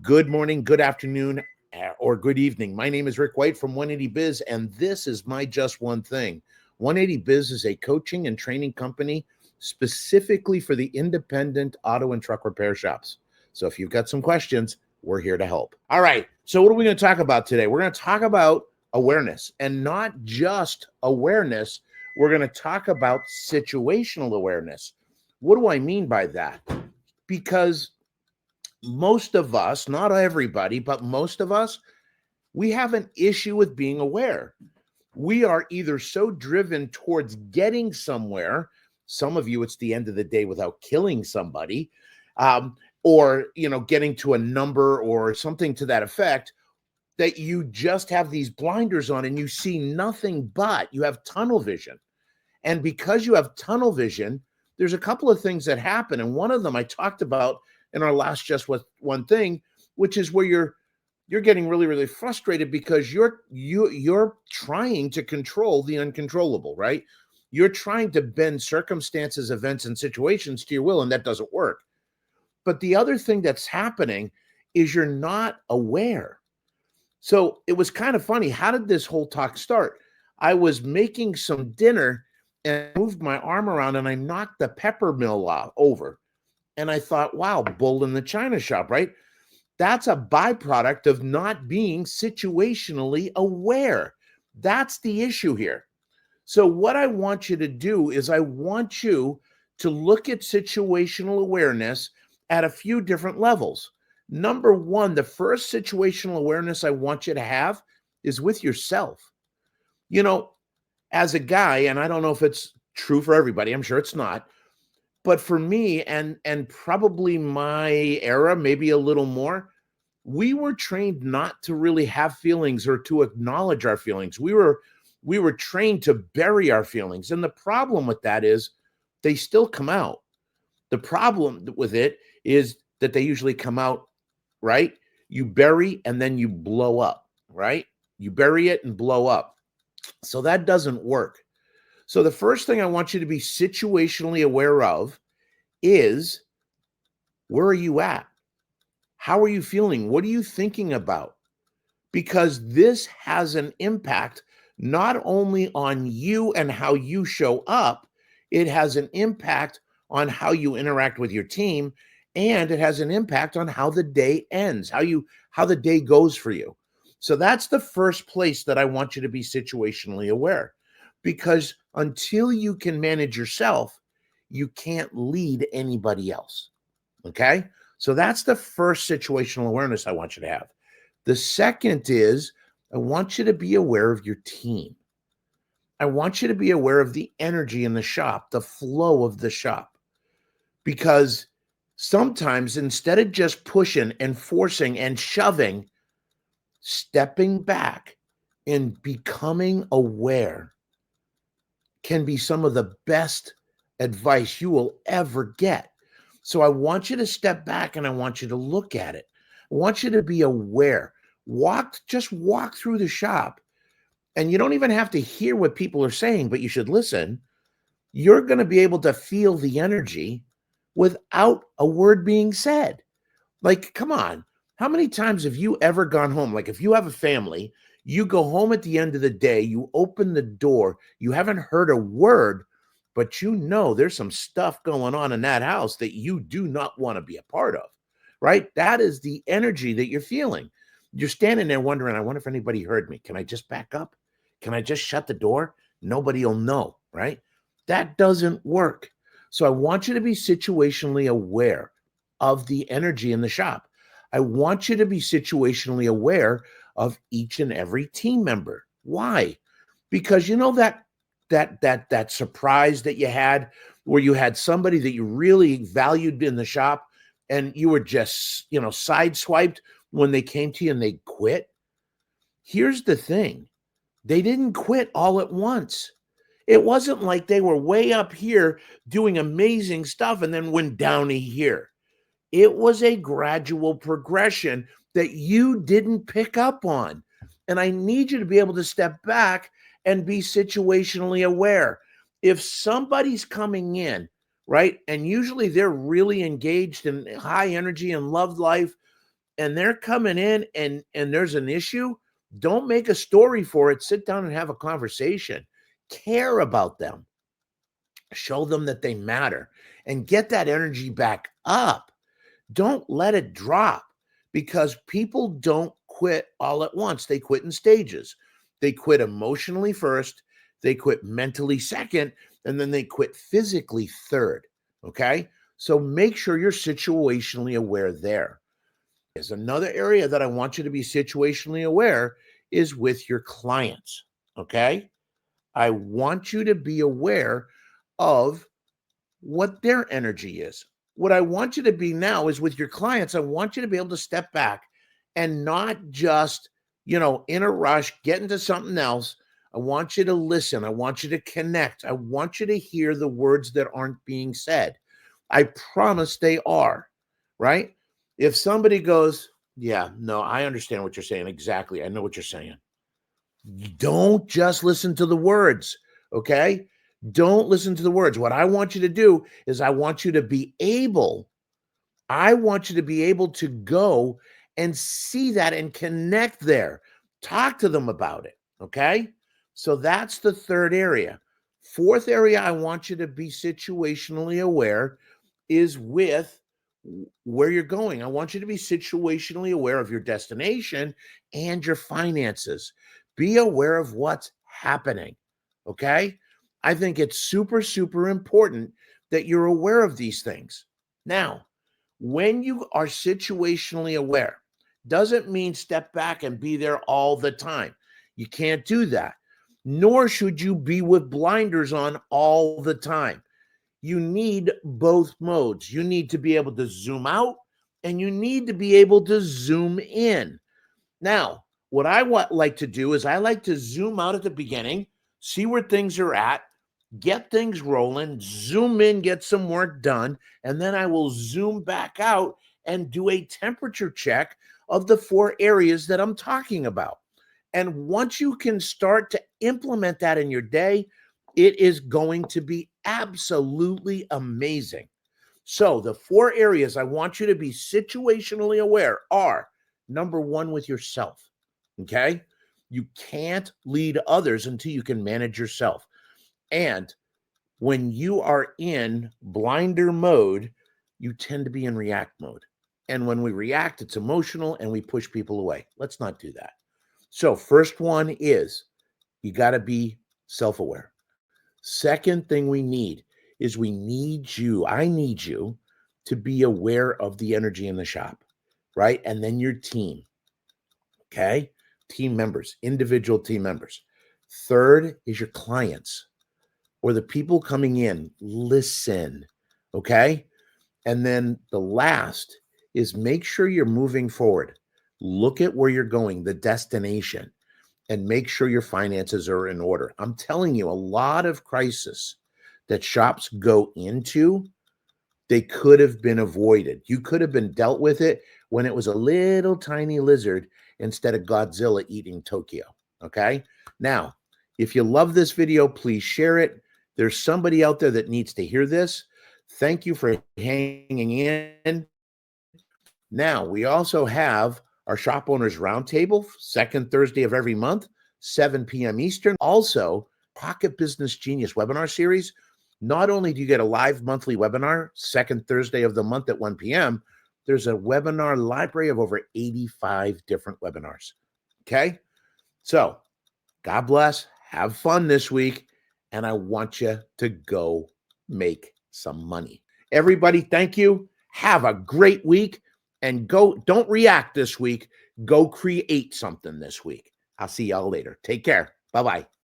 Good morning, good afternoon, or good evening. My name is Rick White from 180 Biz, and this is my Just One Thing. 180 Biz is a coaching and training company specifically for the independent auto and truck repair shops. So if you've got some questions, we're here to help. All right. So what are we going to talk about today? We're going to talk about awareness, and not just awareness. We're going to talk about situational awareness. What do I mean by that? Because most of us, not everybody, but most of us, we have an issue with being aware. We are either so driven towards getting somewhere. Some of you, it's the end of the day without killing somebody, or getting to a number or something to that effect, that you just have these blinders on and you see nothing but you have tunnel vision. And because you have tunnel vision, there's a couple of things that happen. And one of them I talked about in our last Just One Thing, which is where you're getting really, really frustrated because you're trying to control the uncontrollable, right? You're trying to bend circumstances, events, and situations to your will, and that doesn't work. But the other thing that's happening is you're not aware. So it was kind of funny. How did this whole talk start? I was making some dinner and I moved my arm around and I knocked the pepper mill over. And I thought, wow, bull in the china shop, right? That's a byproduct of not being situationally aware. That's the issue here. So what I want you to do is I want you to look at situational awareness at a few different levels. Number one, the first situational awareness I want you to have is with yourself. As a guy, and I don't know if it's true for everybody, I'm sure it's not, but for me and probably my era, maybe a little more, we were trained not to really have feelings or to acknowledge our feelings. We were trained to bury our feelings. And the problem with that is they still come out. The problem with it is that they usually come out, right? You bury and then you blow up, right? You bury it and blow up. So that doesn't work. So the first thing I want you to be situationally aware of is, where are you at? How are you feeling? What are you thinking about? Because this has an impact not only on you and how you show up, it has an impact on how you interact with your team, and it has an impact on how the day ends, how the day goes for you. So that's the first place that I want you to be situationally aware, because until you can manage yourself, you can't lead anybody else. Okay? So that's the first situational awareness I want you to have. The second is, I want you to be aware of your team. I want you to be aware of the energy in the shop, the flow of the shop. Because sometimes instead of just pushing and forcing and shoving, stepping back and becoming aware can be some of the best advice you will ever get. So I want you to step back and I want you to look at it. I want you to be aware. Just walk through the shop. And you don't even have to hear what people are saying, but you should listen. You're going to be able to feel the energy without a word being said. Like, come on. How many times have you ever gone home? Like, if you have a family, you go home at the end of the day, you open the door, you haven't heard a word, but there's some stuff going on in that house that you do not want to be a part of, right? That is the energy that you're feeling. You're standing there wondering, I wonder if anybody heard me. Can I just back up? Can I just shut the door? Nobody will know, right? That doesn't work. So I want you to be situationally aware of the energy in the shop. I want you to be situationally aware of each and every team member. Why? Because that surprise that you had, where you had somebody that you really valued in the shop and you were just, sideswiped when they came to you and they quit. Here's the thing. They didn't quit all at once. It wasn't like they were way up here doing amazing stuff and then went down to here. It was a gradual progression that you didn't pick up on. And I need you to be able to step back and be situationally aware. If somebody's coming in, right, and usually they're really engaged in high energy and love life, and they're coming in and there's an issue, don't make a story for it. Sit down and have a conversation. Care about them. Show them that they matter and get that energy back up. Don't let it drop, because people don't quit all at once. They quit in stages. They quit emotionally first, they quit mentally second, and then they quit physically third. Okay. So make sure you're situationally aware there. There's another area that I want you to be situationally aware is with your clients. Okay. I want you to be aware of what their energy is. What I want you to be now is with your clients, I want you to be able to step back and not just, in a rush, get into something else. I want you to listen. I want you to connect. I want you to hear the words that aren't being said. I promise they are, right? If somebody goes, yeah, no, I understand what you're saying. Exactly. I know what you're saying. Don't just listen to the words, okay? Don't listen to the words. What I want you to do is I want you to be able to go and see that and connect there. Talk to them about it, okay? So that's the third area. Fourth area I want you to be situationally aware is with where you're going. I want you to be situationally aware of your destination and your finances. Be aware of what's happening. Okay. I think it's super, super important that you're aware of these things. Now, when you are situationally aware, doesn't mean step back and be there all the time. You can't do that. Nor should you be with blinders on all the time. You need both modes. You need to be able to zoom out and you need to be able to zoom in. Now, what like to do is I like to zoom out at the beginning, see where things are at, get things rolling, zoom in, get some work done, and then I will zoom back out and do a temperature check of the 4 areas that I'm talking about. And once you can start to implement that in your day, it is going to be absolutely amazing. So, the 4 areas I want you to be situationally aware are: number 1, with yourself. Okay. You can't lead others until you can manage yourself. And when you are in blinder mode, you tend to be in react mode. And when we react, it's emotional and we push people away. Let's not do that. So, first one is you got to be self aware. Second thing we need is I need you to be aware of the energy in the shop, right? And then your team, okay? Team members, individual team members. Third is your clients or the people coming in. Listen, okay? And then the last is make sure you're moving forward. Look at where you're going, the destination, and make sure your finances are in order. I'm telling you, a lot of crisis that shops go into, they could have been avoided. You could have been dealt with it when it was a little tiny lizard instead of Godzilla eating Tokyo. Okay. Now, if you love this video, please share it. There's somebody out there that needs to hear this. Thank you for hanging in. Now, we also have our Shop Owners Roundtable, second Thursday of every month, 7 p.m. Eastern. Also, Pocket Business Genius webinar series. Not only do you get a live monthly webinar, second Thursday of the month at 1 p.m., there's a webinar library of over 85 different webinars. Okay? So, God bless. Have fun this week. And I want you to go make some money. Everybody, thank you. Have a great week. And don't react this week. Go create something this week. I'll see y'all later. Take care. Bye-bye.